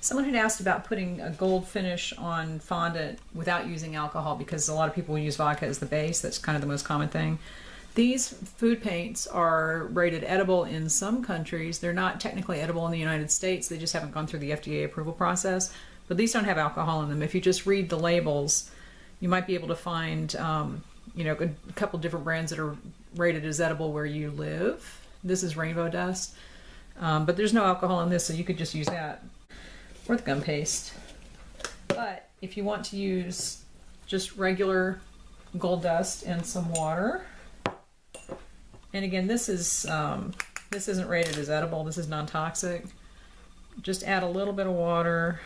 Someone had asked about putting a gold finish on fondant without using alcohol, because a lot of people use vodka as the base. That's kind of the most common thing. These food paints are rated edible in some countries. They're not technically edible in the United States. They just haven't gone through the FDA approval process. But these don't have alcohol in them. If you just read the labels, you might be able to find a couple different brands that are rated as edible where you live. This is rainbow dust. But there's no alcohol in this, so you could just use that. Or the gum paste. But if you want to use just regular gold dust and some water, and again, this isn't rated as edible. This is non-toxic. Just add a little bit of water.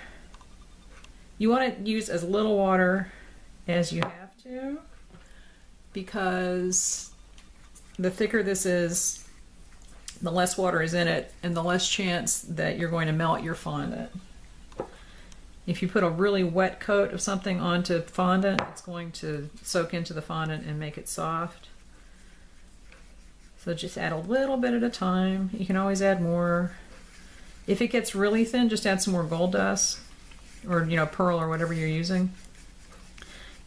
You want to use as little water as you have to, because the thicker this is, the less water is in it, and the less chance that you're going to melt your fondant. If you put a really wet coat of something onto fondant, it's going to soak into the fondant and make it soft. So just add a little bit at a time. You can always add more. If it gets really thin, just add some more gold dust, or pearl, or whatever you're using.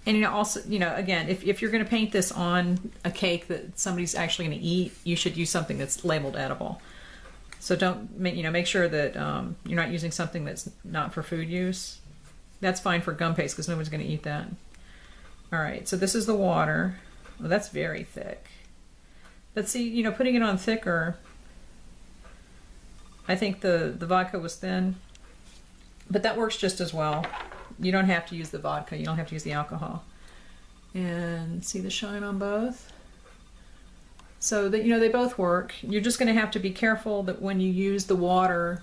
And also, again, if you're going to paint this on a cake that somebody's actually going to eat, you should use something that's labeled edible. So don't make sure that you're not using something that's not for food use. That's fine for gum paste, because nobody's going to eat that. All right, so this is the water. Well, that's very thick. But see, putting it on thicker, I think the vodka was thin, but that works just as well. You don't have to use the vodka. You don't have to use the alcohol. And see the shine on both? So that they both work. You're just going to have to be careful that when you use the water,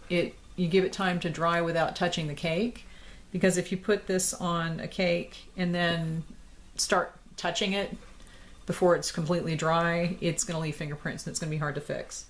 you give it time to dry without touching the cake, because if you put this on a cake and then start touching it before it's completely dry, it's going to leave fingerprints and it's going to be hard to fix.